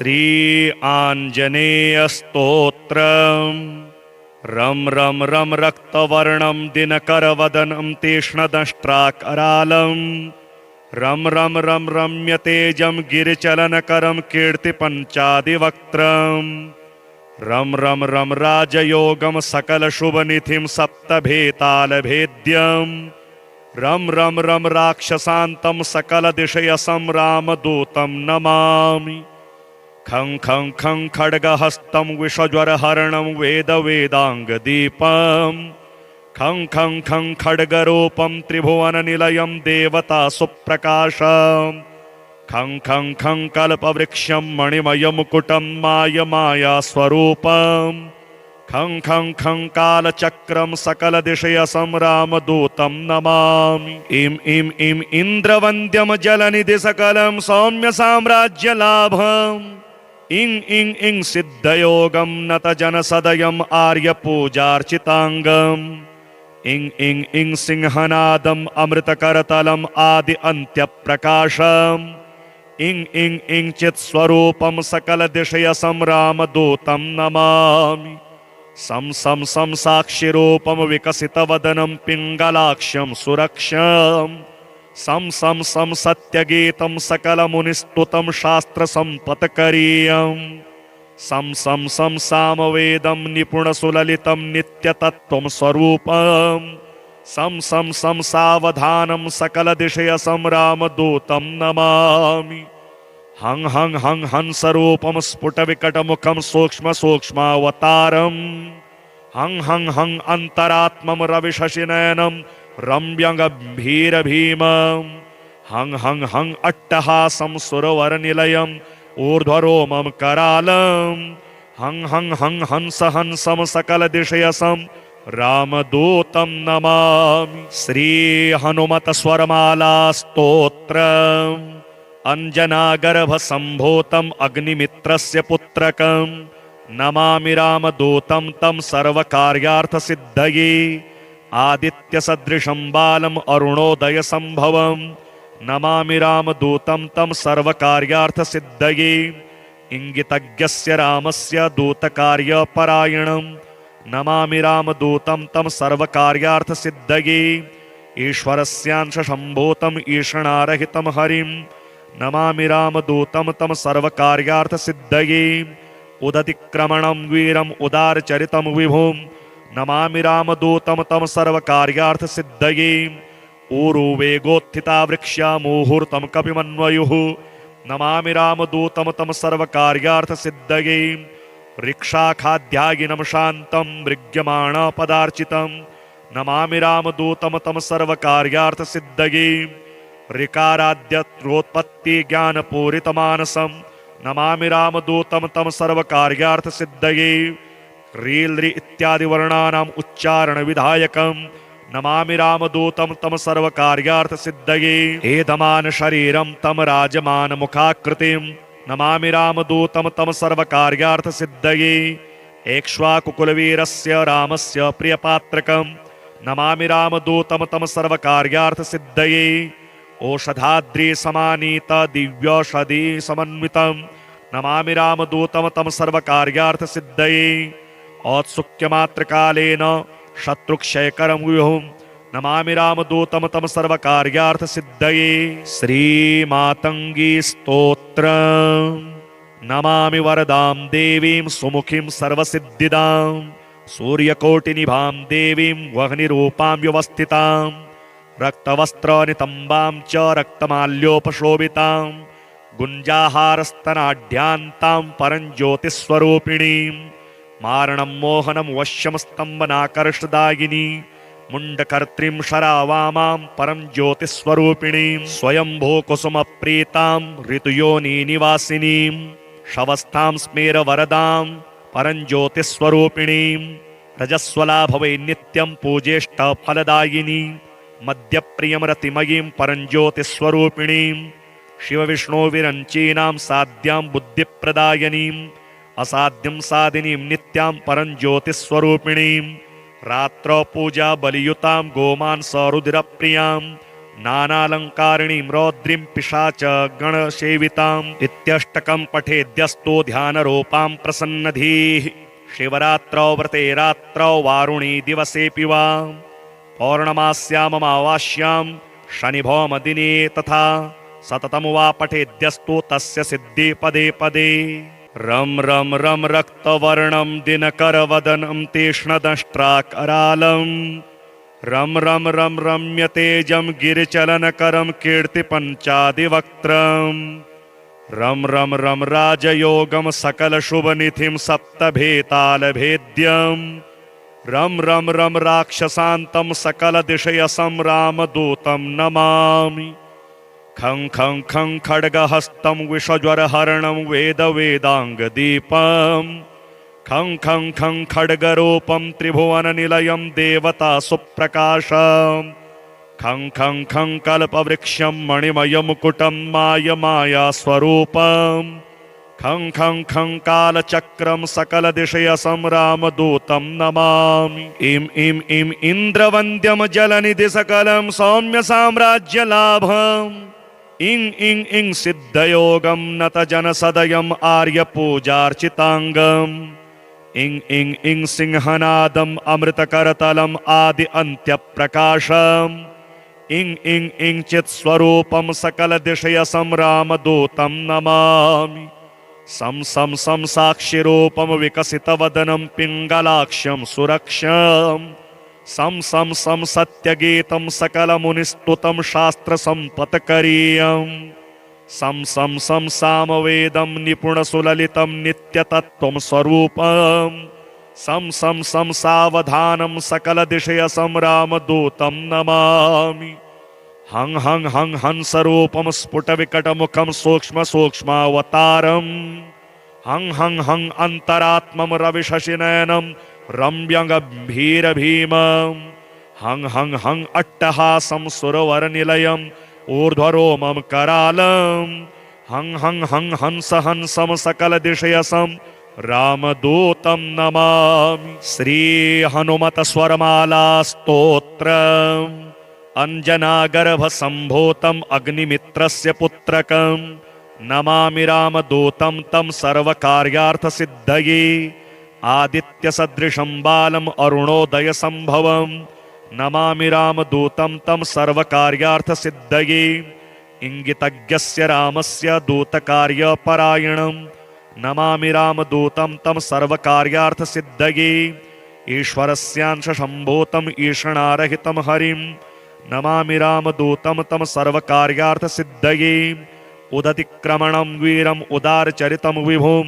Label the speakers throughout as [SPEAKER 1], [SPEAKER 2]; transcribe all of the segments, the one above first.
[SPEAKER 1] श्री आंजनेय स्तोत्रम। रम रम रम रक्तवर्णम दिनकरवदनं तीक्ष्णदंष्ट्राकरालं। रम रम रम रम्य तेजं गिरिचलनकरं कीर्तिपञ्चादिवक्त्रम्। रम रम रम राजयोगम सकलशुभनिधिं सप्तभेतालभेद्यम्। रम रम रम राक्षसान्तं सकलदिशयसं रामदूतं नमामि। खं खं खं खड्गहस्तं विषज्वरहरणं वेदवेदाङ्गदीपं। खं खं खं खड्गरूपं त्रिभुवननिलयं देवतासुप्रकाशम्। खं खं खं कल्पवृक्षं मणिमयमुकुटं मायमायास्वरूपम्। खं खं खं कालचक्रं सकलदिशयसं रामदूतं नमामि। इं इं इं इन्द्रवन्द्यं जलनिधि सकलं सौम्यसाम्राज्यलाभम्। इं इं इं सिद्धयोगं नतजनसदयम् आर्यपूजार्चिताङ्गम्। इं इं इं सिंहनादम् अमृतकरतलम् आदि अन्त्यप्रकाशम्। इं इं इं चित्स्वरूपं सकलदिशयसं रामदूतं नमामि। सं सं सं साक्षिरूपं विकसितवदनं पिङ्गलाक्ष्यं सुरक्षम्। सं सं सं सत्यगीतं सकलमुनिस्तुतं शास्त्रसम्पत्करीयम्। सं सं सं सामवेदं निपुणसुललितं नित्यतत्त्वं स्वरूपम्। सं सं सं सावधानं सकलदिशयसं रामदूतं नमामि। हं हं हं हंसरूपं स्फुटविकटमुखं सूक्ष्मसूक्ष्मावतारम्। हं हं हं अन्तरात्मं रविशशिनयनं रम्यगम्भीरभीमम्। हं हं हं अट्टहासं सुरवरनिलयम् ऊर्ध्वरोमं करालम्। हं हं हं हंस हंसं सकलदिशयसं रामदूतं नमामि। श्री हनुमत स्वरमाला स्तोत्रम्। अंजनागर्भसम्भूतम् अग्निमित्रस्य पुत्रकम् नमामि रामदूतं तं सर्वकार्यार्थसिद्धये। आदित्यसदृशं बालम् अरुणोदयसम्भवम् नमामि रामदूतं तं सर्वकार्यार्थसिद्धये। इंगितज्ञस्य रामस्य दूतकार्यपरायणम् नमामि रामदूतं तं सर्वकार्यार्थसिद्धये। ईश्वरस्यांशसम्भूतम् ईषणारहितं हरिं नमामि रामदूतं तं सर्वकार्यार्थसिद्धये। उदतिक्रमणं वीरम् उदारचरितं विभुं नमामि रामदूतं तं सर्वकार्यार्थसिद्धये। ऊरुवेगोत्थिता वृक्षा मुहूर्तं कपिमन्वयुः नमामि रामदूतं तं सर्वकार्यार्थसिद्धये। रिक्षाखाद्यायिनं शान्तं मृग्यमाणपदार्चितं नमामि रामदूतं तं सर्वकार्यार्थसिद्धये। ऋकाराद्यत्रोत्पत्ति ज्ञानपूरितमानसं नमामि रामदूतं तं सर्वकार्यार्थसिद्धये। ह्रील् ऋ इत्यादि वर्णानाम् उच्चारणविधायकं नमामि रामदूतं तं सर्वकार्यार्थसिद्धये। एधमान शरीरं तं राजमानमुखाकृतिं नमामि रामदूतं तं सर्वकार्यार्थसिद्धये। एक्ष्वाकुकुलवीरस्य रामस्य प्रियपात्रकं नमामि रामदूतं तं सर्वकार्यार्थसिद्धये। ओषधाद्रिसमानीत दिव्यौषधि समन्वितं नमामि रामदूतं तं सर्वकार्यार्थसिद्धये। औत्सुक्यमात्रकालेन शत्रुक्षयकरं विभुं नमामि रामदूतं तं सर्वकार्यार्थसिद्धये। श्रीमातङ्गी स्तोत्रम्। नमामि वरदां देवीं सुमुखीं सर्वसिद्धिदां सूर्यकोटिनिभां देवीं वह्निरूपां व्यवस्थितां रक्तवस्त्रनितम्बां च रक्तमाल्योपशोभितां गुञ्जाहारस्तनाढ्यान्तां परञ्ज्योतिस्वरूपिणीं मारणं मोहनं वश्यं स्तम्भनाकर्षदायिनी मुण्डकर्त्रीं शरावामां परं ज्योतिस्वरूपिणीं स्वयंभूकुसुमप्रीतां ऋतुयोनिनिवासिनीं शवस्थां स्मेरवरदां परं ज्योतिस्वरूपिणीं रजस्वला भवै नित्यं पूजेष्टफलदायिनी मध्यप्रियं रतिमयीं परं ज्योतिस्वरूपिणीं शिवविष्णुविरञ्चीनां साध्यां बुद्धिप्रदायिनीं असाध्यं साधिनीं नित्यां परं ज्योतिस्वरूपिणीं रात्रौ पूजा बलियुतां गोमांसरुधिरप्रियां नानालङ्कारिणीं रौद्रीं पिशाच गणसेविताम् इत्यष्टकं पठेद्यस्तु ध्यानरूपां प्रसन्नधीः शिवरात्रौ व्रते रात्रौ वारुणी दिवसेऽपि वा पौर्णमास्याममावास्यां शनिभौमदिने तथा सततं वा पठेद्यस्तु तस्य सिद्धि पदे पदे रं रं रं रक्तवर्णं दिनकरवदनं तीक्ष्णदंष्ट्राकरालं रं रं रं रम्यतेजं गिरिचलनकरं कीर्तिपञ्चादिवक्त्रं रं रं रं राजयोगं सकलशुभनिधिं सप्तभेतालभेद्यं रं रं रं राक्षसान्तं सकलदिशयसं रामदूतं नमामि खं खं खं खड्गहस्तं विषज्वरहरणं वेदवेदाङ्गदीपं खं खं खं खड्गरूपं त्रिभुवननिलयं देवता सुप्रकाशं खं खं खं कल्पवृक्षं मणिमयमुकुटं मायमायास्वरूपं खं खं खं कालचक्रं सकलदिशयसं रामदूतं नमामि इं इं इं इन्द्रवन्द्यं जलनिधिसकलं सौम्यसाम्राज्यलाभम् इं इं इं सिद्धयोगं नतजनसदयम् आर्यपूजार्चिताङ्गम् इं इं इं सिंहनादम् अमृतकरतलम् आदि अन्त्यप्रकाशम् इं इं इं चित्स्वरूपं सकलदिशयसं रामदूतं नमामि सं सं सं साक्षिरूपं विकसितवदनं पिङ्गलाक्ष्यं सुरक्षम् सं सं सं सत्यगीतं सकलमुनिस्तुतं शास्त्रसम्पत्करीयं सं सं सं सामवेदं निपुणसुललितं नित्यतत्त्वं स्वरूपं सं सं सं सावधानं सकलदिशयसं रामदूतं नमामि हं हं हं हंसरूपं स्फुटविकटमुखं सूक्ष्मसूक्ष्मावतारम् हं हं हं अन्तरात्मं रविशशिनयनं रम्यगम्भीरभीमं हं हं हं अट्टहासं सुरवरनिलयम् ऊर्ध्वरोमं करालं हं हं हं हंस हंसं सकलदिशयसं रामदूतं नमामि श्री हनुमत स्वरमाला स्तोत्रम् अंजनागर्भसम्भूतम् अग्निमित्रस्य पुत्रकं नमामि रामदूतं तं सर्वकार्यार्थसिद्धये आदित्यसदृशं बालम् अरुणोदयसम्भवं नमामि रामदूतं तं सर्वकार्यार्थसिद्धये इंगितज्ञस्य रामस्य दूतकार्यपरायणं नमामि रामदूतं तं सर्वकार्यार्थसिद्धये ईश्वरस्यांशसम्भूतम् ईषणारहितं हरिं नमामि रामदूतं तं सर्वकार्यार्थसिद्धये उदतिक्रमणं वीरम् उदारचरितं विभुं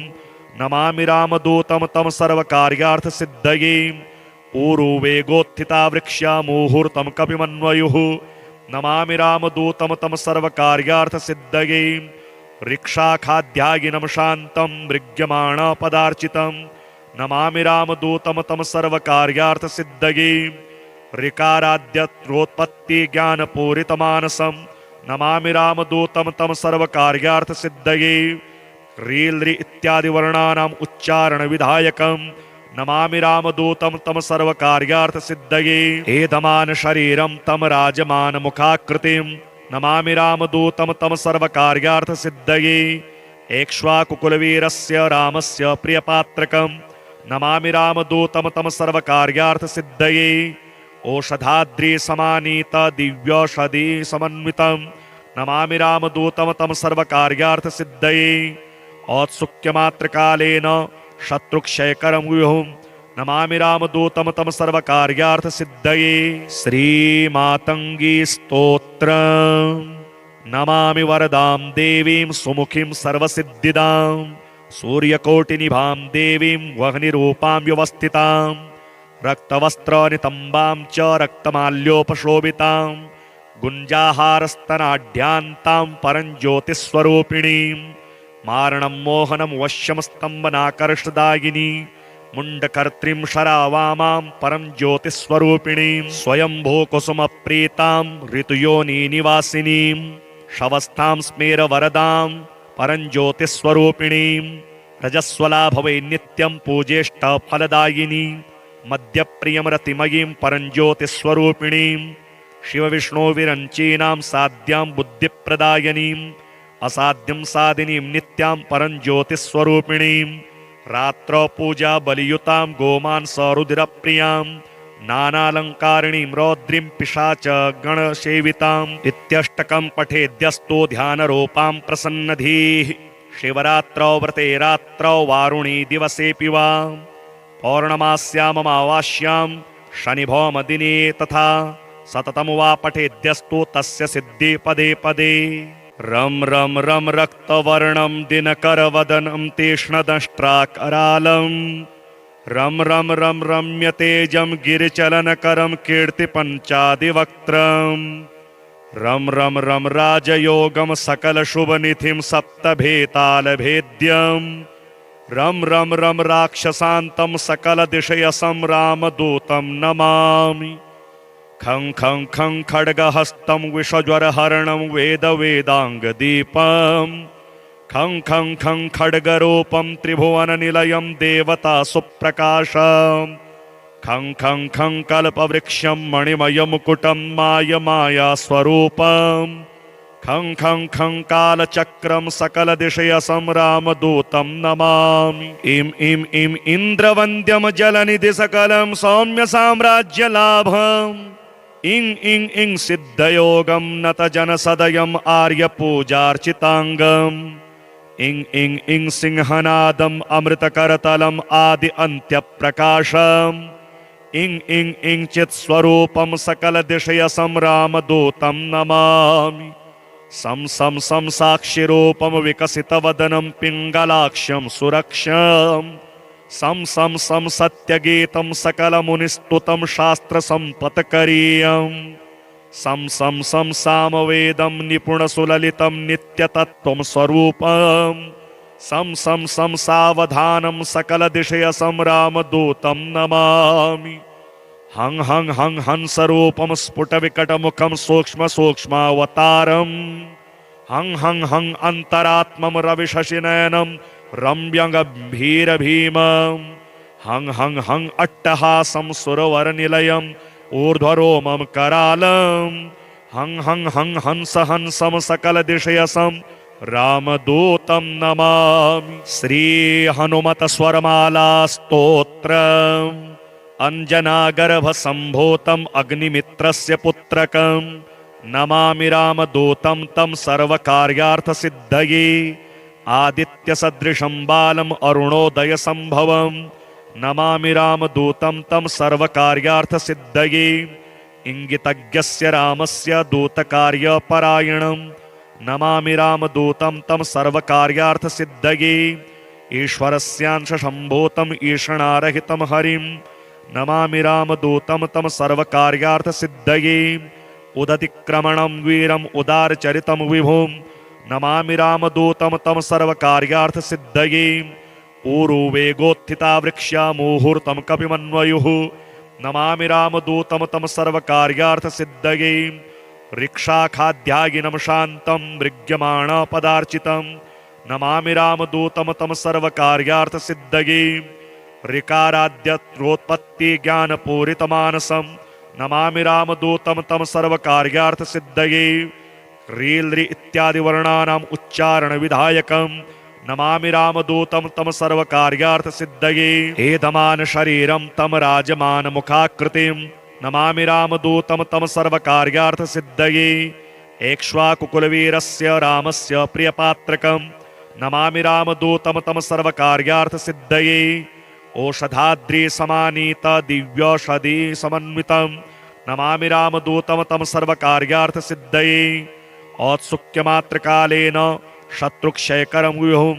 [SPEAKER 1] नमामि रामदूतं तं सर्वकार्यार्थसिद्धये ऊरुवेगोत्थिता वृक्षा मुहूर्तं कपिमन्वयुः नमामि रामदूतं तं सर्वकार्यार्थसिद्धये रिक्षाखाद्यायिनं शान्तं मृग्यमाणपदार्चितं नमामि रामदूतं तं सर्वकार्यार्थसिद्धये ऋकाराद्यत्रोत्पत्तिज्ञानपूरितमानसं नमामि रामदूतं तं सर्वकार्यार्थसिद्धये ह्रील् इत्यादि वर्णानाम् उच्चारणविधायकं नमामि रामदूतं तं सर्वकार्यार्थसिद्धये एधमान शरीरं तं राजमानमुखाकृतिं नमामि रामदूतं तं सर्वकार्यार्थसिद्धये एक्ष्वाकुकुलवीरस्य रामस्य प्रियपात्रकं नमामि रामदूतं तं सर्वकार्यार्थसिद्धये ओषधाद्रिसमानीत दिव्यौषधि समन्वितं नमामि रामदूतं तं सर्वकार्यार्थसिद्धये औत्सुक्यमात्रकालेन शत्रुक्षयकरं विभुं नमामि रामदूतं तं सर्वकार्यार्थसिद्धये श्रीमातङ्गी स्तोत्रम् नमामि वरदां देवीं सुमुखीं सर्वसिद्धिदां सूर्यकोटिनिभां देवीं वह्निरूपां व्यवस्थितां रक्तवस्त्रनितम्बां च रक्तमाल्योपशोभितां गुञ्जाहारस्तनाढ्यान्तां परञ्ज्योतिस्वरूपिणीं मारणं मोहनं वश्यं स्तम्भनाकर्षदायिनी मुण्डकर्त्रीं शरावामां परं ज्योतिस्वरूपिणीं स्वयंभूकुसुमप्रीतां ऋतुयोनिनिवासिनीं शवस्थां स्मेरवरदां परं ज्योतिस्वरूपिणीं रजस्वला भवे नित्यं पूजेष्टफलदायिनी मध्यप्रियं रतिमयीं परं ज्योतिस्वरूपिणीं शिवविष्णोविरञ्चीनां साद्यां बुद्धिप्रदायनीम् असाध्यं साधिनीं नित्यां परञ्ज्योतिस्वरूपिणीं रात्रौ पूजा बलियुतां गोमांसरुधिरप्रियां नानालङ्कारिणीं रौद्रीं पिशाच गणसेविताम् इत्यष्टकं पठेद्यस्तु ध्यानरूपां प्रसन्नधीः शिवरात्रौ व्रते रात्रौ वारुणी दिवसेऽपि वा पौर्णमास्याममावास्यां शनिभौमदिने तथा सततं वा पठेद्यस्तु तस्य सिद्धि पदे पदे रं रं रं रक्तवर्णं दिनकरवदनं तीक्ष्णदंष्ट्राकरालं रं रं रं रम्यतेजं गिरिचलनकरं कीर्तिपञ्चादिवक्त्रं रं रं रं राजयोगं सकलशुभनिधिं सप्तभेतालभेद्यं रं रं रं राक्षसान्तं सकलदिशयसं रामदूतं नमामि खं खं खं खड्गहस्तं विषज्वरहरणं वेदवेदाङ्गदीपं खं खं खं खड्गरूपं त्रिभुवननिलयं देवता सुप्रकाशं खं खं खं कल्पवृक्षं मणिमयमुकुटं मायमायास्वरूपं खं खं खं कालचक्रं सकलदिशयसं रामदूतं नमामि इं इं इं इन्द्रवन्द्यं जलनिधिसकलं सौम्यसाम्राज्यलाभम् इं इं इं सिद्धयोगं नतजनसदयम् आर्यपूजार्चिताङ्गम् इं इं इं सिंहनादम् अमृतकरतलम् आदि अन्त्यप्रकाशम् इं इं इं चित्स्वरूपं सकलदिशयसं रामदूतं नमामि सं सं सं साक्षिरूपं विकसितवदनं पिङ्गलाक्षं सुरक्षम् सं सं सं सत्यगीतं सकलमुनिस्तुतं शास्त्रसम्पत्करीयम् सं सं सं सामवेदं निपुणसुललितं नित्यतत्त्वं स्वरूपम् सं सं सं सावधानं सकलदिशयसं रामदूतं नमामि हं हं हं हंसरूपं स्फुटविकटमुखं सूक्ष्मसूक्ष्मावतारम् हं हं हं अन्तरात्मं रविशशिनयनं रम्यगम्भीरभीमं हं हं हं अट्टहासं सुरवरनिलयम् ऊर्ध्वरोमं करालं हं हं हं हंस हंसं सकलदिशयसं रामदूतं नमामि श्री हनुमत स्वरमाला स्तोत्रम् अंजनागर्भसम्भूतम् अग्निमित्रस्य पुत्रकं नमामि रामदूतं तं सर्वकार्यार्थसिद्धये आदित्यसदृशं बालम् अरुणोदयसम्भवम् नमामि रामदूतं तं सर्वकार्यार्थसिद्धये इंगितज्ञस्य रामस्य दूतकार्यपरायणम् नमामि रामदूतं तं सर्वकार्यार्थसिद्धये ईश्वरस्यांशसम्भूतम् ईषणारहितं हरिं नमामि रामदूतं तं सर्वकार्यार्थसिद्धये उदतिक्रमणं वीरम् उदारचरितं विभुं नमामि रामदूतं तं सर्वकार्यार्थसिद्धये ऊरुवेगोत्थिता वृक्षा मुहूर्तं कपिमन्वयुः नमामि रामदूतं तं सर्वकार्यार्थसिद्धये रिक्षाखाध्यायिनं शान्तं मृग्यमाणपदार्चितं नमामि रामदूतं तं सर्वकार्यार्थसिद्धये ऋकाराद्यत्रोत्पत्तिज्ञानपूरितमानसं नमामि रामदूतं तं सर्वकार्यार्थसिद्धये ह्रील्रि इत्यादिवर्णानाम् उच्चारणविधायकं नमामि रामदूतं तं सर्वकार्यार्थसिद्धये एधमानशरीरं तं राजमानमुखाकृतिं नमामि रामदूतं तं सर्वकार्यार्थसिद्धये एक्ष्वाकुकुलवीरस्य रामस्य प्रियपात्रकं नमामि रामदूतं तं सर्वकार्यार्थसिद्धये ओषधाद्रिसमानीत दिव्यौषधिसमन्वितं नमामि रामदूतं तं सर्वकार्यार्थसिद्धये औत्सुक्यमात्रकालेन शत्रुक्षयकरं विभुं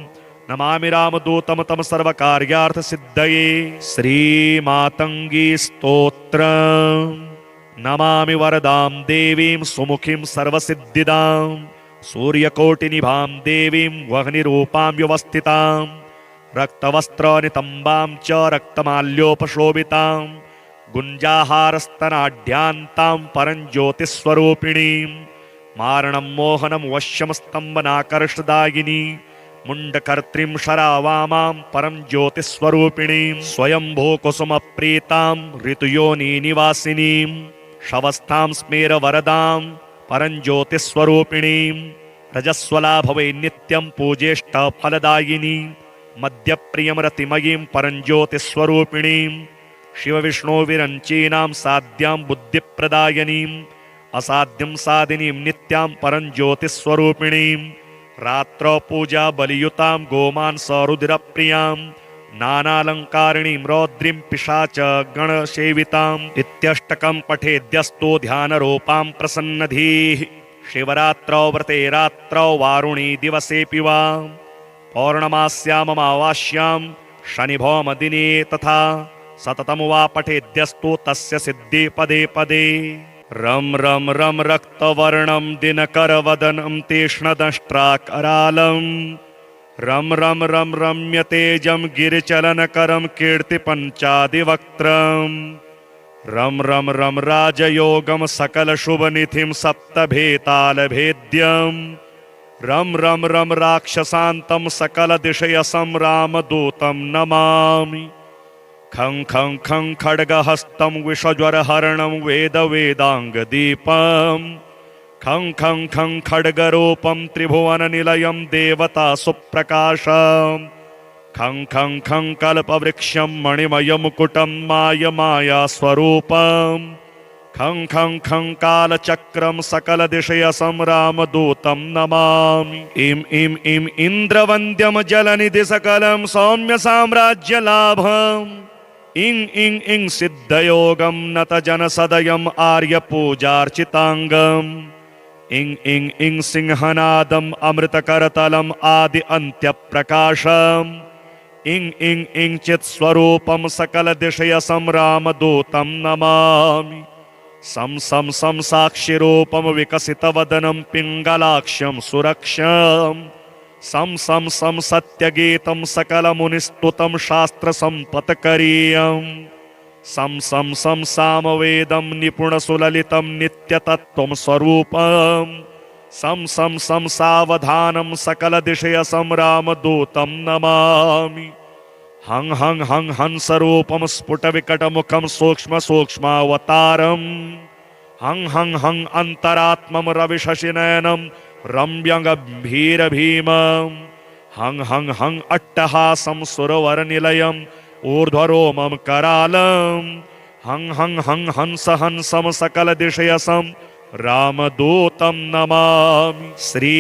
[SPEAKER 1] नमामि रामदूतं तं सर्वकार्यार्थसिद्धये श्रीमातङ्गी स्तोत्रम् नमामि वरदां देवीं सुमुखीं सर्वसिद्धिदां सूर्यकोटिनिभां देवीं वह्निरूपां व्यवस्थितां रक्तवस्त्रनितम्बां च रक्तमाल्योपशोभितां गुञ्जाहारस्तनाढ्यान्तां परञ्ज्योतिस्वरूपिणीं मारणं मोहनं वश्यं स्तम्भनाकर्षदायिनी मुण्डकर्त्रीं शरावामां परं ज्योतिस्वरूपिणीं स्वयंभूकुसुमप्रीतां ऋतुयोनिनिवासिनीं शवस्थां स्मेरवरदां परञ्ज्योतिस्वरूपिणीं रजस्वला भवै नित्यं पूजेष्ट फलदायिनी मध्यप्रियं रतिमयीं परञ्ज्योतिस्वरूपिणीं शिवविष्णोविरञ्चीनां साद्यां बुद्धिप्रदायिनीम् असाध्यं साधिनीं नित्यां परञ्ज्योतिस्वरूपिणीं रात्रौ पूजा बलियुतां गोमांसरुधिरप्रियां नानालङ्कारिणीं रौद्रीं पिशाच गणसेविताम् इत्यष्टकं पठेद्यस्तु ध्यानरूपां प्रसन्नधीः शिवरात्रौ व्रते रात्रौ वारुणी दिवसेऽपि वा पौर्णमास्याममावास्यां शनिभौमदिने तथा सततं वा पठेद्यस्तु तस्य सिद्धि पदे पदे रं रं रं रक्तवर्णं दिनकरवदनं तीक्ष्णदंष्ट्राकरालं रं रं रं रम्यतेजं गिरिचलनकरं कीर्तिपञ्चादिवक्त्रं रं रं रं राजयोगं सकलशुभनिधिं सप्तभेतालभेद्यं रं रं रं राक्षसान्तं सकलदिशयसं रामदूतं नमामि खं खं खं खड्गहस्तं विषज्वरहरणं वेदवेदाङ्गदीपं खं खं खं खड्गरूपं त्रिभुवननिलयं देवतासुप्रकाशं खं खं खं कल्पवृक्षं मणिमयमुकुटं मायमायास्वरूपं खं खं खं कालचक्रं सकलदिशयसं रामदूतं नमामि इं इं इं इन्द्रवन्द्यं जलनिधिसकलं सौम्यसाम्राज्यलाभम् इं इं इं सिद्धयोगं नतजनसदयम् आर्यपूजार्चिताङ्गम् इं इं इं सिंहनादम् अमृतकरतलम् आदि अन्त्यप्रकाशम् इं इं इं चित्स्वरूपं सकलदिशयसं रामदूतं नमामि सं सं सं साक्षिरूपं विकसितवदनं पिङ्गलाक्षं सुरक्षम् सं सं सं सत्यगीतं सकलमुनिस्तुतं शास्त्रसम्पत्करीयं सं सं सं सामवेदं निपुणसुललितं नित्यतत्त्वं स्वरूपं सं सं सं सावधानं सकलदिशयसं रामदूतं नमामि हं हं हं हंसरूपं स्फुटविकटमुखं सूक्ष्मसूक्ष्मावतारम् हं हं हं अन्तरात्मं रविशशिनयनं रम्यगम्भीरभीमं हं हं हं अट्टहासं सुरवरनिलयम् ऊर्ध्वरोमं करालं हं हं हं हंस हंसं सकलदिशयसं रामदूतं नमामि श्री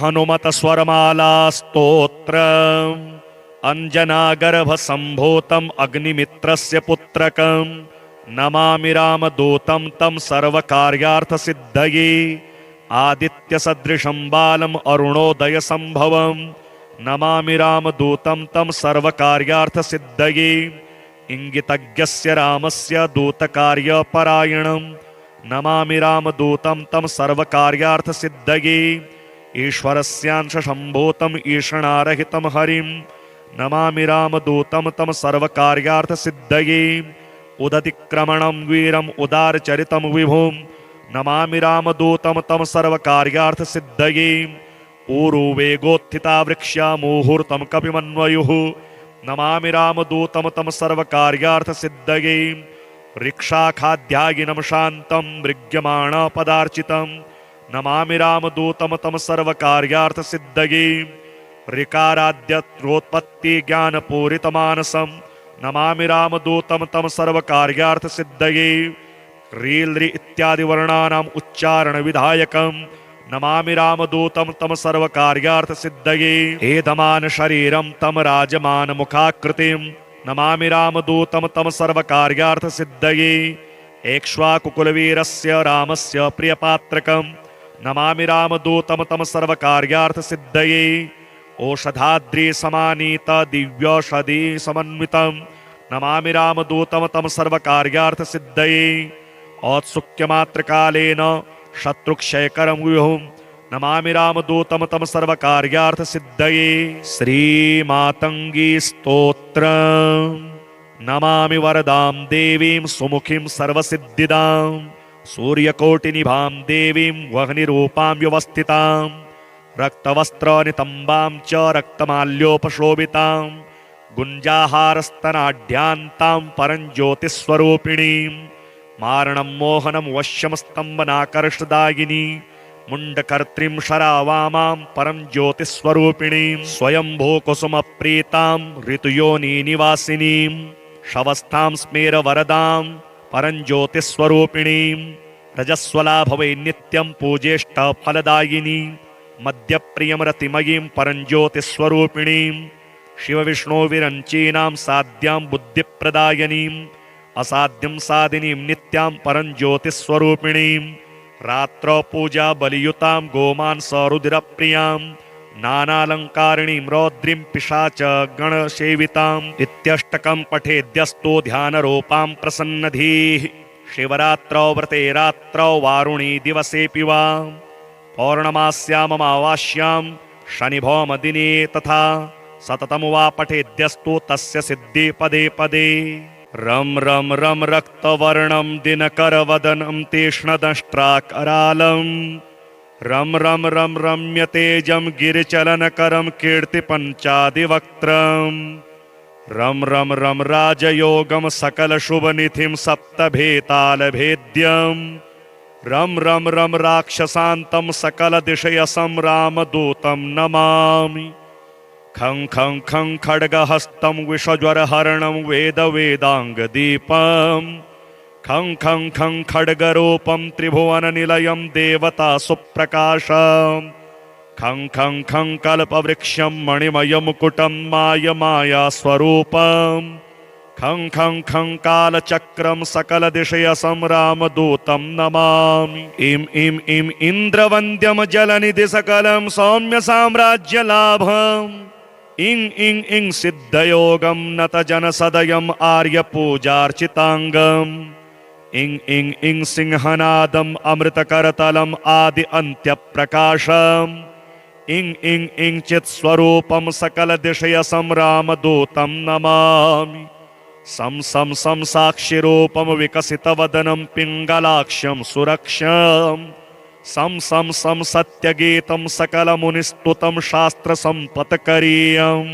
[SPEAKER 1] हनुमत स्वरमाला स्तोत्रम् अंजनागर्भसम्भूतम् अग्निमित्रस्य पुत्रकं नमामि रामदूतं तं सर्वकार्यार्थसिद्धये आदित्यसदृशं बालम् अरुणोदयसम्भवं नमामि रामदूतं तं सर्वकार्यार्थसिद्धये इंगितज्ञस्य रामस्य दूतकार्यपरायणं नमामि रामदूतं तं सर्वकार्यार्थसिद्धये ईश्वरस्यांशसम्भूतम् ईषणारहितं हरिं नमामि रामदूतं तं सर्वकार्यार्थसिद्धये उदतिक्रमणं वीरम् उदारचरितं विभुं नमामि रामदूतं तं सर्वकार्यार्थसिद्धये ऊरुवेगोत्थिता वृक्षा मुहूर्तं कपिमन्वयुः नमामि रामदूतं तं सर्वकार्यार्थसिद्धये रिक्षाखाध्यायिनं शान्तं मृग्यमाणपदार्चितं नमामि रामदूतं तं सर्वकार्यार्थसिद्धये ऋकाराद्यत्रोत्पत्तिज्ञानपूरितमानसं नमामि रामदूतं तं सर्वकार्यार्थसिद्धये ह्रील्रि इत्यादिवर्णानाम् उच्चारणविधायकं नमामि रामदूतं तं सर्वकार्यार्थसिद्धये एधमानशरीरं तं राजमानमुखाकृतिं नमामि रामदूतं तं सर्वकार्यार्थसिद्धये एक्ष्वाकुकुलवीरस्य रामस्य प्रियपात्रकं नमामि रामदूतं तं सर्वकार्यार्थसिद्धये ओषधाद्रिसमानीत दिव्यौषधिसमन्वितं नमामि रामदूतं तं सर्वकार्यार्थसिद्धये औत्सुक्यमात्रकालेन शत्रुक्षयकरं विभुं नमामि रामदूतं तं सर्वकार्यार्थसिद्धये श्रीमातङ्गी स्तोत्रम् नमामि वरदां देवीं सुमुखीं सर्वसिद्धिदां सूर्यकोटिनिभां देवीं वह्निरूपां व्यवस्थितां रक्तवस्त्रनितम्बां च रक्तमाल्योपशोभितां गुञ्जाहारस्तनाढ्यान्तां परञ्ज्योतिस्वरूपिणीं मारणं मोहनं वश्यं स्तम्भनाकर्षदायिनी मुण्डकर्त्रीं शरावामां परं ज्योतिस्वरूपिणीं स्वयंभो कुसुमप्रीतां ऋतुयोनि निवासिनीं शवस्थां स्मेरवरदां परं ज्योतिस्वरूपिणीं रजस्वला भवै नित्यं पूजेष्ट फलदायिनी मध्यप्रियं रतिमयीं परं ज्योतिस्वरूपिणीं शिवविष्णोविरञ्चीनां साध्यां बुद्धिप्रदायिनीम् असाध्यं साधिनीं नित्यां परं ज्योतिस्वरूपिणीं रात्रौ पूजा बलियुतां गोमांसरुधिरप्रियां नानालङ्कारिणीं रौद्रीं पिशाच गणसेविताम् इत्यष्टकं पठेद्यस्तु ध्यानरूपां प्रसन्नधीः शिवरात्रौ व्रते रात्रौ वारुणी दिवसेऽपि वा पौर्णमास्याममावास्यां शनिभौमदिने तथा सततं वा पठेद्यस्तु तस्य सिद्धि पदे पदे रं रं रं रक्तवर्णं दिनकरवदनं तीक्ष्णदंष्ट्राकरालं रं रं रं रम्यतेजं गिरिचलनकरं कीर्तिपञ्चादिवक्त्रं रं रं रं राजयोगं सकलशुभनिधिं सप्तभेतालभेद्यं रं रं रं राक्षसान्तं सकलदिशयसं रामदूतं नमामि खं खं खं खड्गहस्तं विषज्वरहरणं वेदवेदाङ्गदीपं खं खं खं खड्गरूपं त्रिभुवननिलयं देवतासुप्रकाशं खं खं खं कल्पवृक्षं मणिमयमुकुटं मायमायास्वरूपं खं खं खं कालचक्रं सकलदिशयसं रामदूतं नमामि इं इं इं इन्द्रवन्द्यं जलनिधिसकलं सौम्यसाम्राज्यलाभम् इं इं इं सिद्धयोगं नतजनसदयम् आर्यपूजार्चिताङ्गम् इं इं इं सिंहनादम् अमृतकरतलम् आदि अन्त्यप्रकाशम् इं इं इं चित्स्वरूपं सकलदिशयसं रामदूतं नमामि सं सं सं साक्षिरूपं विकसितवदनं पिङ्गलाक्षं सुरक्षम् सं सं सं सत्यगीतं सकलमुनिस्तुतं शास्त्रसम्पत्करीयं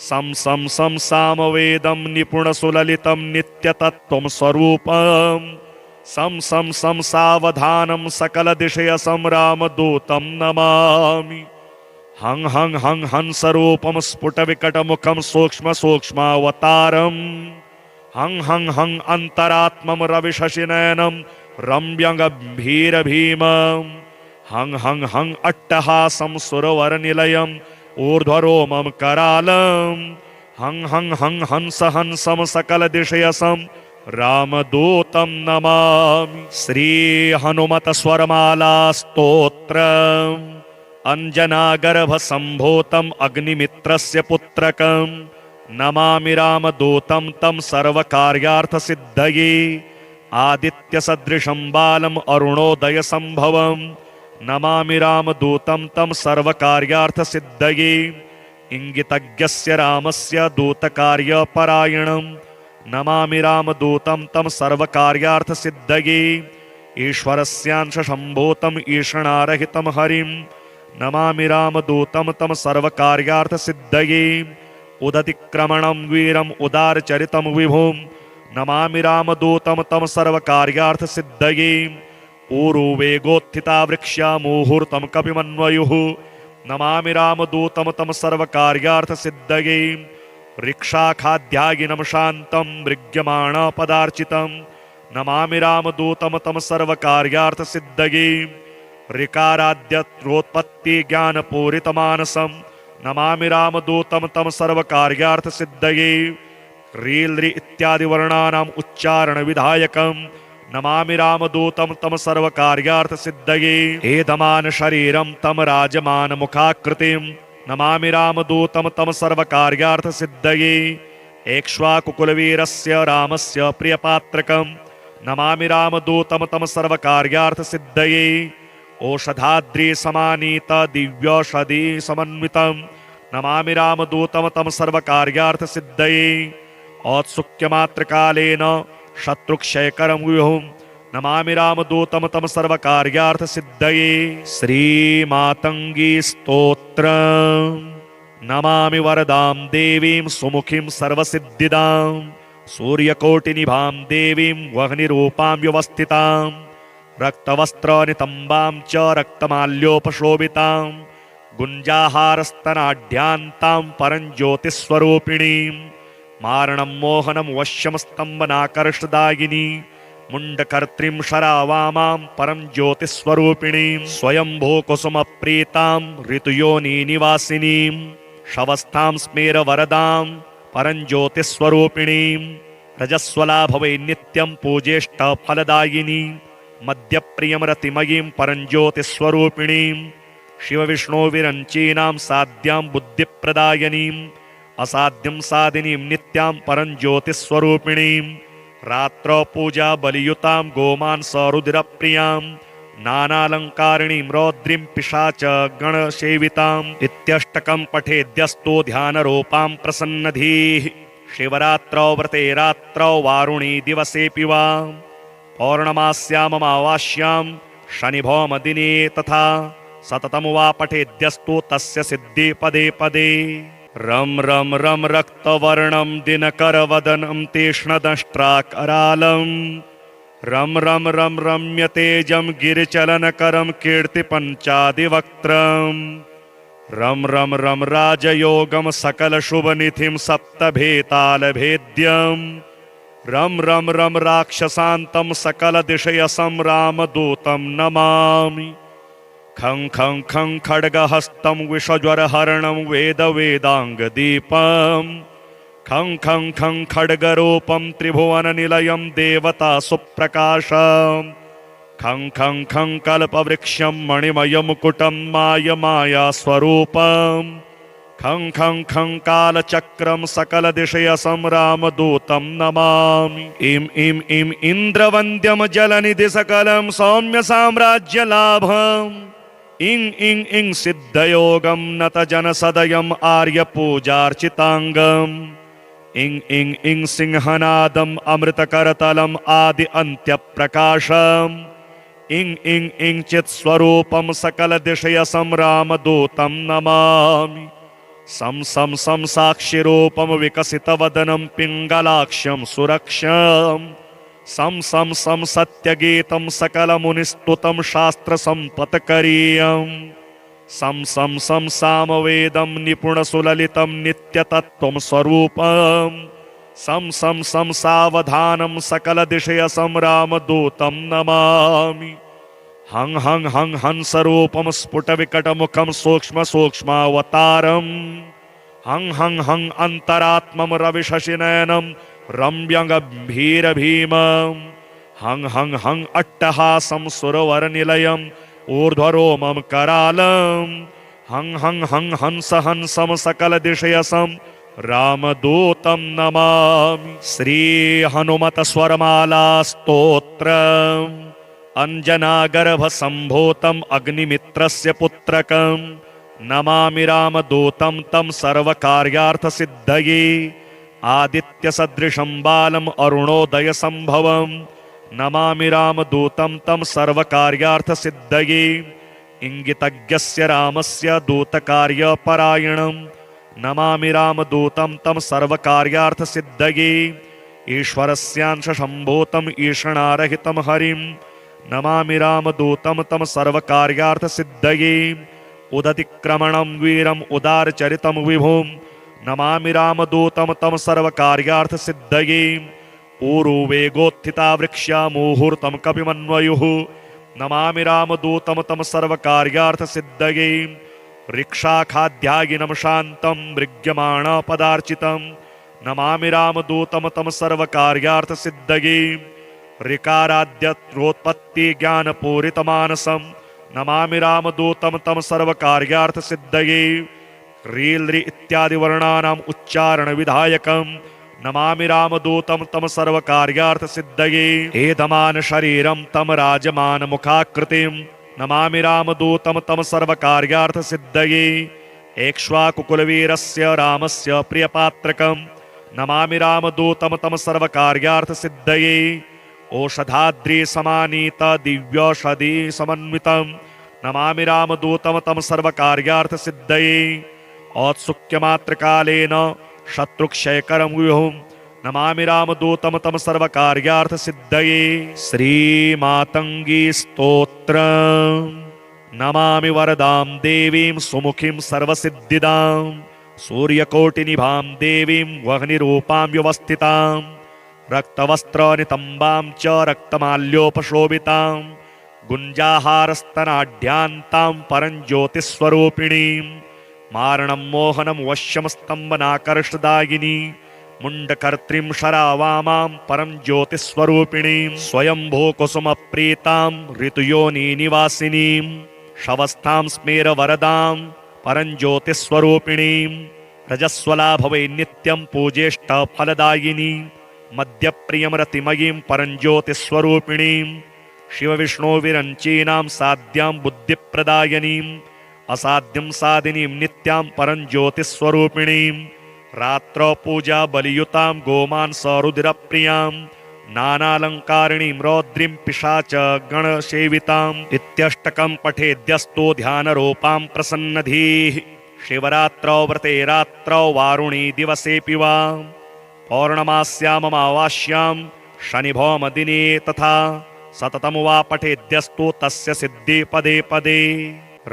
[SPEAKER 1] सं सं सं सामवेदं निपुणसुललितं नित्यतत्त्वं स्वरूपं सं सं सं सावधानं सकलदिशयसं रामदूतं नमामि हं हं हं हंसरूपं स्फुटविकटमुखं सूक्ष्मसूक्ष्मावतारम् हं हं हं अन्तरात्मं रविशशिनयनं रम्यगम्भीरभीमं हं हं हं अट्टहासं सुरवरनिलयम् ऊर्ध्वरोमं करालं हं हं हं हंस हंसं सकलदिशयसं रामदूतं नमामि श्री हनुमत स्वरमाला स्तोत्रम् अंजनागर्भसम्भूतम् अग्निमित्रस्य पुत्रकं नमामि रामदूतं तं सर्वकार्यार्थसिद्धये आदित्यसदृशं बालम् अरुणोदयसम्भवं नमामि रामदूतं तं सर्वकार्यार्थसिद्धये इंगितज्ञस्य रामस्य दूतकार्यपरायणं नमामि रामदूतं तं सर्वकार्यार्थसिद्धये ईश्वरस्यांशसम्भूतम् ईषणारहितं हरिं नमामि रामदूतं तं सर्वकार्यार्थसिद्धये उदतिक्रमणं वीरम् उदारचरितं विभुं नमामि रामदूतं तं सर्वकार्यार्थसिद्धये ऊरुवेगोत्थिता वृक्षा मुहूर्तं कपिमन्वयुः नमामि रामदूतं तं सर्वकार्यार्थसिद्धये रिक्षाखाद्यायिनं शान्तं मृग्यमाणपदार्चितं नमामि रामदूतं तं सर्वकार्यार्थसिद्धये ऋकाराद्यत्रोत्पत्तिज्ञानपूरितमानसं नमामि रामदूतं तं सर्वकार्यार्थसिद्धये ह्रील्रि इत्यादिवर्णानाम् उच्चारणविधायकं नमामि रामदूतं तं सर्वकार्यार्थसिद्धये एधमान शरीरं तं राजमानमुखाकृतिं नमामि रामदूतं तं सर्वकार्यार्थसिद्धये एक्ष्वाकुकुलवीरस्य रामस्य प्रियपात्रकं नमामि रामदूतं तं सर्वकार्यार्थसिद्धये ओषधाद्रिसमानीत दिव्यौषधि समन्वितं नमामि रामदूतं तं सर्वकार्यार्थसिद्धये औत्सुक्यमात्रकालेन शत्रुक्षयकरं विभुं नमामि रामदूतं तं सर्वकार्यार्थसिद्धये श्रीमातङ्गी स्तोत्रम् नमामि वरदां देवीं सुमुखीं सर्वसिद्धिदां सूर्यकोटिनिभां देवीं वह्निरूपां व्यवस्थितां रक्तवस्त्रनितम्बां च रक्तमाल्योपशोभितां गुञ्जाहारस्तनाढ्यान्तां परञ्ज्योतिस्वरूपिणीं मारणं मोहनं वश्यं स्तम्भनाकर्षदायिनी मुण्डकर्त्रीं शरावामां परं ज्योतिस्वरूपिणीं स्वयंभूकुसुमप्रीतां ऋतुयोनिनिवासिनीं शवस्थां स्मेरवरदां परं ज्योतिस्वरूपिणीं रजस्वला भवै नित्यं पूजेष्टफलदायिनी मद्यप्रियं रतिमयीं परं ज्योतिस्वरूपिणीं शिवविष्णोविरञ्चीनां साध्यां बुद्धिप्रदायिनीम् असाध्यं साधिनीं नित्यां परं ज्योतिस्वरूपिणीं रात्रौ पूजा बलियुतां गोमांसरुधिरप्रियां नानालङ्कारिणीं रौद्रीं पिशाच गणसेविताम् इत्यष्टकं पठेद्यस्तु ध्यानरूपां प्रसन्नधीः शिवरात्रौ व्रते रात्रौ वारुणी दिवसेऽपि वा पौर्णमास्याममावास्यां शनिभौमदिने तथा सततं वा पठेद्यस्तु तस्य सिद्धि पदे पदे रं रं रं रक्तवर्णं दिनकरवदनं तीक्ष्णदंष्ट्राकरालं रं रं रं रम्यतेजं गिरिचलनकरं कीर्तिपञ्चादिवक्त्रं रं रं रं राजयोगं सकलशुभनिधिं सप्तभेतालभेद्यं रं रं रं राक्षसान्तं सकलदिशयसं रामदूतं नमामि खं खं खं खड्गहस्तं विषज्वरहरणं वेदवेदाङ्गदीपं खं खं खं खड्गरूपं त्रिभुवननिलयं देवतासुप्रकाशं खं खं खं कल्पवृक्षं मणिमयमुकुटं मायमायास्वरूपं खं खं खं कालचक्रं सकलदिशयसं रामदूतं नमामि इं इं इं इन्द्रवन्द्यं जलनिधिसकलं सौम्यसाम्राज्यलाभम् इं इं इं सिद्धयोगं नतजनसदयम् आर्यपूजार्चिताङ्गम् इं इं इं सिंहनादम् अमृतकरतलम् आदि अन्त्यप्रकाशम् इं इं इं चित्स्वरूपं सकलदिशयसं रामदूतं नमामि सं सं सं साक्षिरूपं विकसितवदनं पिङ्गलाक्षं सुरक्षम् सं सं सं सत्यगीतं सकलमुनिस्तुतं शास्त्रसम्पत्करीयम् सं सं सं सामवेदं निपुणसुललितं नित्यतत्त्वं स्वरूपम् सं सं सं सावधानं सकलदिशयसं रामदूतं नमामि हं हं हं हंसरूपं स्फुटविकटमुखं सूक्ष्मसूक्ष्मावतारम् हं हं हं अन्तरात्मं रविशशिनयनं रम्यगम्भीरभीमं हं हं हं अट्टहासं सुरवरनिलयम् ऊर्ध्वरोमं करालं हं हं हं हंस हंसं सकलदिशयसं रामदूतं नमामि श्री हनुमत स्वरमाला स्तोत्रम् अंजनागर्भसम्भूतम् अग्निमित्रस्य पुत्रकं नमामि रामदूतं तं सर्वकार्यार्थसिद्धये आदित्यसदृशं बालम् अरुणोदयसम्भवम् नमामि रामदूतं तं सर्वकार्यार्थसिद्धये इंगितज्ञस्य रामस्य दूतकार्यपरायणम् नमामि रामदूतं तं सर्वकार्यार्थसिद्धये ईश्वरस्यांशसम्भूतम् ईषणारहितं हरिं नमामि रामदूतं तं सर्वकार्यार्थसिद्धये उदतिक्रमणं वीरम् उदारचरितं विभुं नमामि रामदूतं तं सर्वकार्यार्थसिद्धये ऊरुवेगोत्थिता वृक्षा मुहूर्तं कपिमन्वयुः नमामि रामदूतं तं सर्वकार्यार्थसिद्धये रिक्षाखाध्यायिनं शान्तं मृग्यमाणपदार्चितं नमामि रामदूतं तं सर्वकार्यार्थसिद्धये ऋकाराद्यत्रोत्पत्तिज्ञानपूरितमानसं नमामि रामदूतं तं सर्वकार्यार्थसिद्धये रील्रि इत्यादिवर्णानाम् उच्चारणविधायकं नमामि रामदूतं तं सर्वकार्यार्थसिद्धये एधमान शरीरं तं राजमानमुखाकृतिं नमामि रामदूतं तं सर्वकार्यार्थसिद्धये एक्ष्वाकुकुलवीरस्य रामस्य प्रियपात्रकं नमामि रामदूतं तं सर्वकार्यार्थसिद्धये ओषधाद्रिसमानीत दिव्यौषधि समन्वितं नमामि रामदूतं तं सर्वकार्यार्थसिद्धये औत्सुक्यमात्रकालेन शत्रुक्षयकरं विभुं नमामि रामदूतं तं सर्वकार्यार्थसिद्धये। श्रीमातङ्गी स्तोत्रम्। नमामि वरदां देवीं सुमुखीं सर्वसिद्धिदां सूर्यकोटिनिभां देवीं वह्निरूपां व्यवस्थितां रक्तवस्त्रनितम्बां च रक्तमाल्योपशोभितां गुञ्जाहारस्तनाढ्यान्तां परञ्ज्योतिस्वरूपिणीं मारणं मोहनं वश्यं स्तम्भनाकर्षदायिनी मुण्डकर्त्रीं शरावामां परं ज्योतिस्वरूपिणीं स्वयंभूकुसुमप्रीतां ऋतुयोनिनिवासिनीं शवस्थां स्मेरवरदां परं ज्योतिस्वरूपिणीं रजस्वला भवै नित्यं पूजेष्टफलदायिनी मद्यप्रियं रतिमयीं परं ज्योतिस्वरूपिणीं शिवविष्णुविरञ्चीनां साध्यां बुद्धिप्रदायिनीम् असाध्यं साधिनीं नित्यां परं ज्योतिस्वरूपिणीं रात्रौ पूजा बलियुतां गोमांसरुधिरप्रियां नानालङ्कारिणीं रौद्रीं पिशाच गणसेविताम् इत्यष्टकं पठेद्यस्तु ध्यानरूपां प्रसन्नधीः शिवरात्रौ व्रते रात्रौ वारुणी दिवसेऽपि वा पौर्णमास्याममावास्यां शनिभौमदिने तथा सततं वा पठेद्यस्तु तस्य सिद्धि पदे पदे।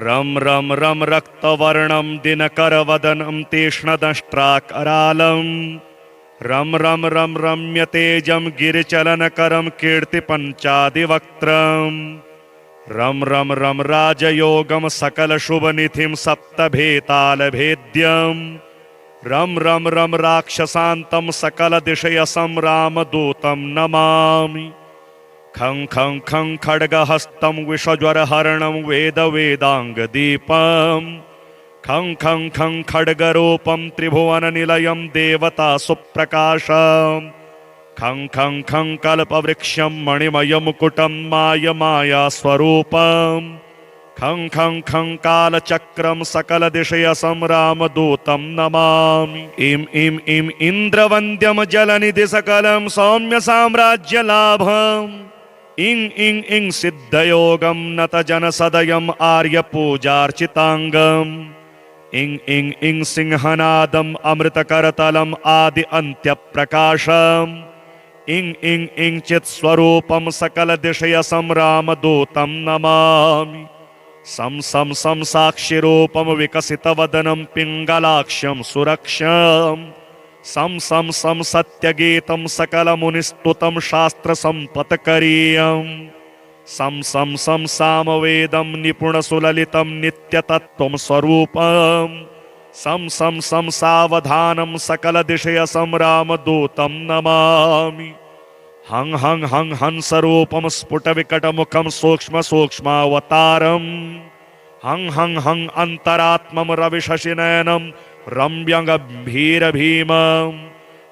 [SPEAKER 1] रं रं रं रक्तवर्णं दिनकरवदनं तीक्ष्णदंष्ट्राकरालं रं रं रं रम्यतेजं गिरिचलनकरं कीर्तिपञ्चादिवक्त्रं रं रं रं राजयोगं सकलशुभनिधिं सप्तभेतालभेद्यं रं रं रं राक्षसान्तं सकलदिशयसं रामदूतं नमामि। खं खं खं खड्गहस्तं विषज्वरहरणं वेदवेदाङ्गदीपं खं खं खं खड्गरूपं त्रिभुवननिलयं देवतासुप्रकाशं खं खं खं कल्पवृक्षं मणिमयमुकुटं मायमायास्वरूपं खं खं खं कालचक्रं सकलदिशयसं रामदूतं नमामि। इं इं इं इन्द्रवन्द्यं जलनिधिसकलं सौम्यसाम्राज्यलाभम् इं इं इं सिद्धयोगं नतजनसदयम् आर्यपूजार्चिताङ्गम् इं इं इं सिंहनादम् अमृतकरतलम् आदि अन्त्यप्रकाशम् इं इं इं चित्स्वरूपं सकलदिशयसं रामदूतं नमामि। सं सं सं साक्षिरूपं विकसितवदनं पिङ्गलाक्षं सुरक्षम् सं सं सं सत्यगीतं सकलमुनिस्तुतं शास्त्रसम्पत्करीयम् सं सं सं सामवेदं निपुणसुललितं नित्यतत्त्वं स्वरूपं सं सं सं सावधानं सकलदिशयसं रामदूतं नमामि। हं हं हं हंसरूपं स्फुटविकटमुखं सूक्ष्मसूक्ष्मावतारम् हं हं हं अन्तरात्मं रविशशिनयनं रम्यगम्भीरभीमं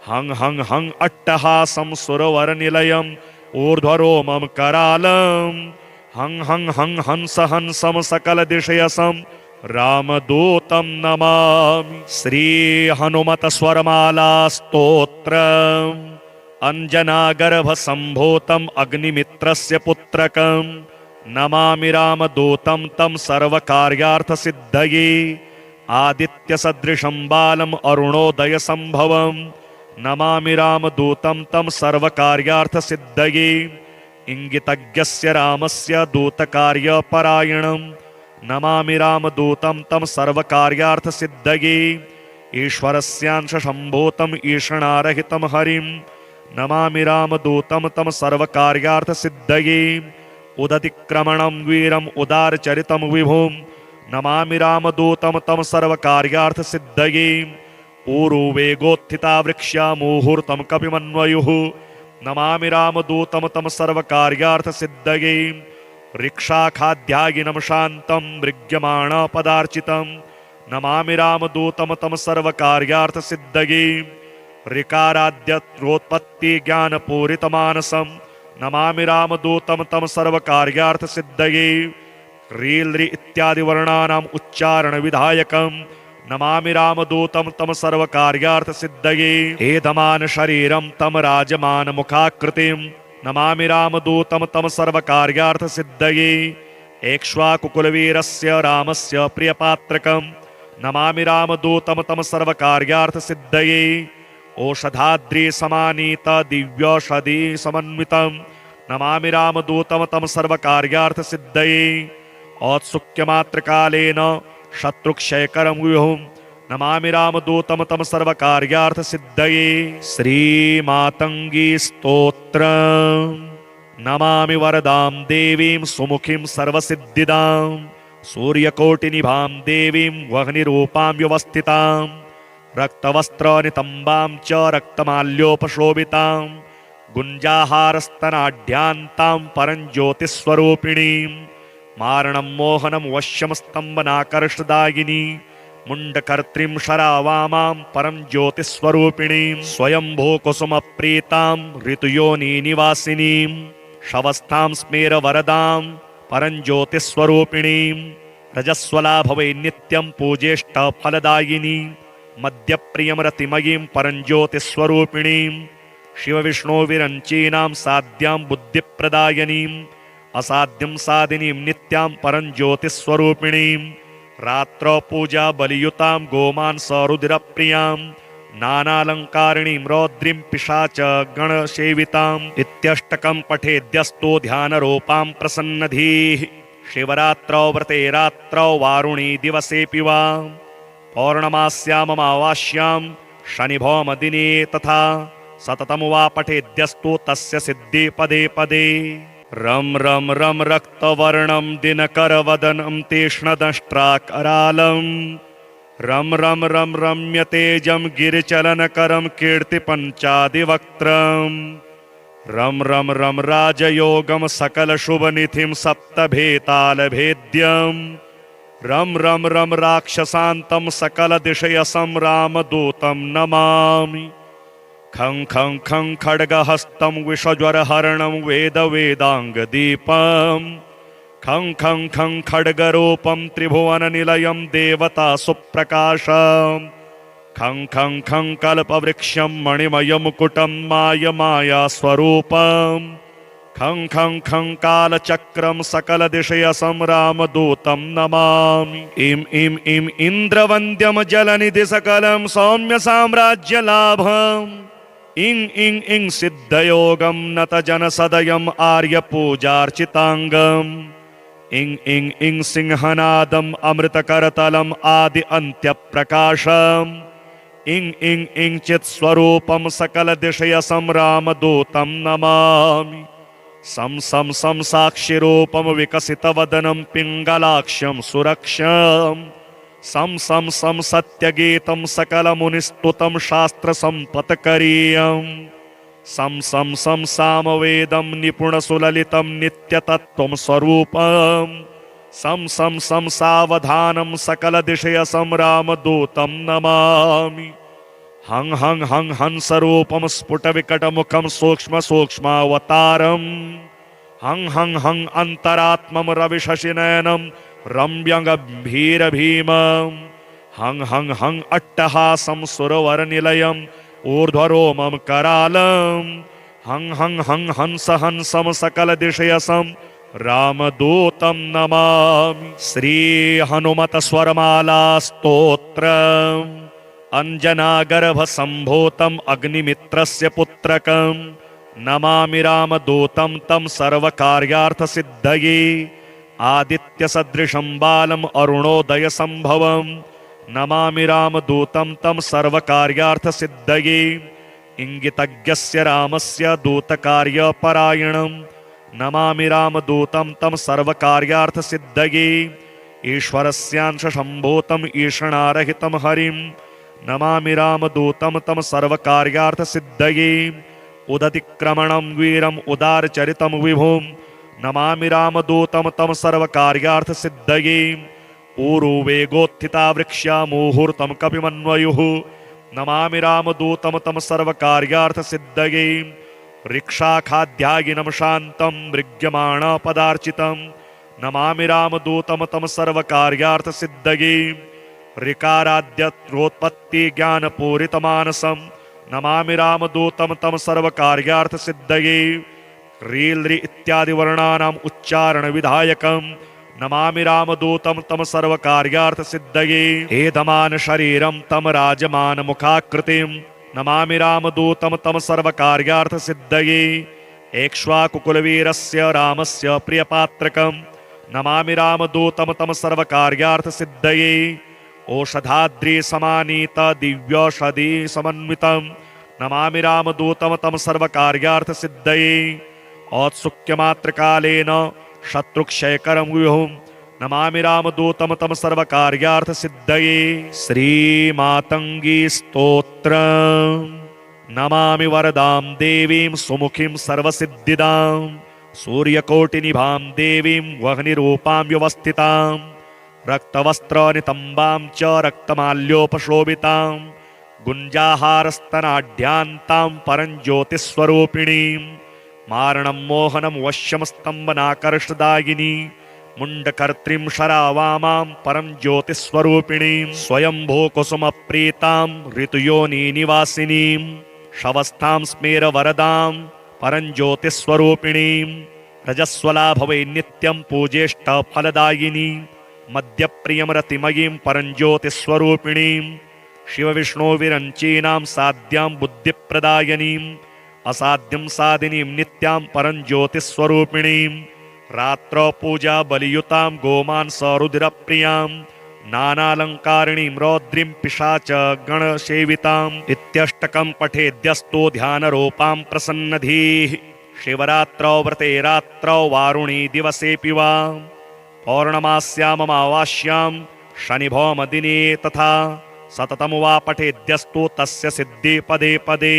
[SPEAKER 1] हं हं हं अट्टहासं सुरवरनिलयम् ऊर्ध्वरोमं करालं हं हं हं हंस हंसं सकलदिशयसं रामदूतं नमामि। श्री हनुमत स्वरमाला स्तोत्रम्। अंजनागर्भसम्भूतम् अग्निमित्रस्य पुत्रकं नमामि रामदूतं तं सर्वकार्यार्थसिद्धये। आदित्यसदृशं बालम् अरुणोदयसम्भवं नमामि रामदूतं तं सर्वकार्यार्थसिद्धये। इंगितज्ञस्य रामस्य दूतकार्यपरायणं नमामि रामदूतं तं सर्वकार्यार्थसिद्धये। ईश्वरस्यांशसम्भूतम् ईषणारहितं हरिं नमामि रामदूतं तं सर्वकार्यार्थसिद्धये। उदतिक्रमणं वीरम् उदारचरितं विभुं नमामि रामदूतं तं सर्वकार्यार्थसिद्धये। ऊरुवेगोत्थिता वृक्षा मुहूर्तं कपिमन्वयुः नमामि रामदूतं तं सर्वकार्यार्थसिद्धये। रिक्षाखाद्यायिनं शान्तं मृग्यमाणपदार्चितं नमामि रामदूतं तं सर्वकार्यार्थसिद्धये। ऋकाराद्यत्रोत्पत्तिज्ञानपूरितमानसं नमामि रामदूतं तं सर्वकार्यार्थसिद्धये। रील्रि इत्यादि वर्णानाम् उच्चारणविधायकं नमामि रामदूतं तं सर्वकार्यार्थसिद्धये। एधमान शरीरं तं राजमानमुखाकृतिं नमामि रामदूतं तं सर्वकार्यार्थसिद्धये। एक्ष्वाकुकुलवीरस्य रामस्य प्रियपात्रकं नमामि रामदूतं तं सर्वकार्यार्थसिद्धये। ओषधाद्रि समानीत दिव्यौषधि समन्वितं नमामि रामदूतं तं सर्वकार्यार्थ सिद्धये औत्सुक्यमात्रकालेन शत्रुक्षयकरं विभुं नमामि रामदूतं तं सर्वकार्यार्थ सिद्धये श्रीमातंगी स्तोत्रम् नमामि वरदां देवीं सुमुखीं सर्वसिद्धिदां सूर्यकोटिनिभां देवीं वह्निरूपां व्यवस्थितां रक्तवस्त्रनितम्बां च रक्तमाल्योपशोभितां गुञ्जाहारस्तनाढ्यान्तां परञ्ज्योतिस्वरूपिणीं मारणं मोहनं वश्यं स्तम्भनाकर्षदायिनी मुण्डकर्त्रीं शरावामां परं ज्योतिस्वरूपिणीं स्वयंभूकुसुमप्रीतां ऋतुयोनिनिवासिनीं शवस्थां स्मेरवरदां परं ज्योतिस्वरूपिणीं रजस्वला भवे नित्यं पूजेष्टफलदायिनी मद्यप्रियं रतिमयीं परं ज्योतिस्वरूपिणीं शिवविष्णुविरञ्चीनां साध्यां बुद्धिप्रदायिनीम् असाध्यं साधिनीं नित्यां परं ज्योतिस्वरूपिणीं रात्रौ पूजा बलियुतां गोमांसरुधिरप्रियां नानालङ्कारिणीं रौद्रीं पिशाच गणसेविताम् इत्यष्टकं पठेद्यस्तु ध्यानरूपां प्रसन्नधीः शिवरात्रौ व्रते रात्रौ वारुणी दिवसेऽपि वा पौर्णमास्याममावास्यां शनिभौमदिने तथा सततं वा पठेद्यस्तु तस्य सिद्धि पदे पदे रं रं रं रक्तवर्णं दिनकरवदनं तीक्ष्णदंष्ट्राकरालं रं रं रं रम्यतेजं गिरिचलनकरं कीर्तिपञ्चादिवक्त्रं रं रं रं राजयोगं सकलशुभनिधिं सप्तभेतालभेद्यं रं रं रं राक्षसान्तं सकलदिशयसं रामदूतं नमामि खं खं खं खड्गहस्तं विषज्वरहरणं वेदवेदाङ्गदीपं खं खं खं खड्गरूपं त्रिभुवननिलयं देवतासुप्रकाशं खं खं खं कल्पवृक्षं मणिमयमुकुटं मायमायास्वरूपं खं खं खं कालचक्रं सकलदिशयसं रामदूतं नमामि इं इं इं इन्द्रवन्द्यं जलनिधिसकलं सौम्यसाम्राज्यलाभम् इं इं इं सिद्धयोगं नतजनसदयम् आर्यपूजार्चिताङ्गम् इं इं इं सिंहनादम् अमृतकरतलम् आदि अन्त्यप्रकाशम् इं इं इं चित्स्वरूपं सकलदिशयसं रामदूतं नमामि सं सं सं साक्षिरूपं विकसितवदनं पिङ्गलाक्षं सुरक्षम् सं सं सं सत्यगीतं सकलमुनिस्तुतं शास्त्रसम्पत्करीयं सं सं सं सामवेदं निपुणसुललितं नित्यतत्त्वं स्वरूपं सं सं सं सावधानं सकलदिशयसं रामदूतं नमामि हं हं हं हंसरूपं स्फुटविकटमुखं सूक्ष्मसूक्ष्मावतारम् हं हं हं अन्तरात्मं रविशशिनयनं रम्यगम्भीरभीमं हं हं हं अट्टहासं सुरवरनिलयम् ऊर्ध्वरोमं करालं हं हं हं हंस हंसं सकलदिशयसं रामदूतं नमामि श्री हनुमत स्वरमाला स्तोत्रम् अंजनागर्भसम्भूतम् अग्निमित्रस्य पुत्रकं नमामि रामदूतं तं सर्वकार्यार्थसिद्धये आदित्यसदृशं बालम् अरुणोदयसम्भवं नमामि रामदूतं तं सर्वकार्यार्थसिद्धये इंगितज्ञस्य रामस्य दूतकार्यपरायणं नमामि रामदूतं तं सर्वकार्यार्थसिद्धये ईश्वरस्यांशसम्भूतम् ईषणारहितं हरिं नमामि रामदूतं तं सर्वकार्यार्थसिद्धये उदतिक्रमणं वीरम् उदारचरितं विभुं नमामि रामदूतं तं सर्वकार्यार्थसिद्धये ऊरुवेगोत्थिता वृक्षा मुहूर्तं कपिमन्वयुः नमामि रामदूतं तं सर्वकार्यार्थसिद्धये रिक्षाखाध्यायिनं शान्तं मृग्यमाणपदार्चितं नमामि रामदूतं तं सर्वकार्यार्थसिद्धये ऋकाराद्यत्रोत्पत्तिज्ञानपूरितमानसं नमामि रामदूतं तं सर्वकार्यार्थसिद्धये रील्रि इत्यादि वर्णानाम् उच्चारणविधायकं नमामि रामदूतं तं सर्वकार्यार्थसिद्धये एदमान शरीरं तं राजमान मुखाकृतिं नमामि रामदूतं तं सर्वकार्यार्थसिद्धये एक्ष्वाकुकुलवीरस्य रामस्य प्रियपात्रकं नमामि रामदूतं तं सर्वकार्यार्थसिद्धये ओषधाद्रिसमानीत दिव्यौषधि समन्वितं नमामि रामदूतं तं सर्वकार्यार्थसिद्धये औत्सुक्यमात्रकालेन शत्रुक्षयकरं व्यूहं नमामि रामदूतं तं सर्वकार्यार्थसिद्धये श्रीमातङ्गी स्तोत्रम् नमामि वरदां देवीं सुमुखीं सर्वसिद्धिदां सूर्यकोटिनिभां देवीं वह्निरूपां व्यवस्थितां रक्तवस्त्रनितम्बां च रक्तमाल्योपशोभितां गुञ्जाहारस्तनाढ्यान्तां परञ्ज्योतिस्वरूपिणीं मारणं मोहनं वश्यं स्तम्भनाकर्षदायिनी मुण्डकर्त्रीं शरावामां परं ज्योतिस्वरूपिणीं स्वयंभूकुसुमप्रीतां ऋतुयोनिनिवासिनीं शवस्थां स्मेरवरदां परं ज्योतिस्वरूपिणीं रजस्वलाभवै नित्यं पूजेष्टफलदायिनी मद्यप्रियं रतिमयीं परं ज्योतिस्वरूपिणीं शिवविष्णुविरञ्चीनां साध्यां बुद्धिप्रदायिनीं असाध्यं साधिनीं नित्यां परं ज्योतिस्वरूपिणीं रात्रौ पूजा बलियुतां गोमांसरुधिरप्रियां नानालङ्कारिणीं रौद्रीं पिशाच गणसेविताम् इत्यष्टकं पठेद्यस्तु ध्यानरूपां प्रसन्नधीः शिवरात्रौ व्रते रात्रौ वारुणी दिवसेऽपि वा पौर्णमास्याममावास्यां शनिभौमदिने तथा सततं वा पठेद्यस्तु तस्य सिद्धि पदे पदे।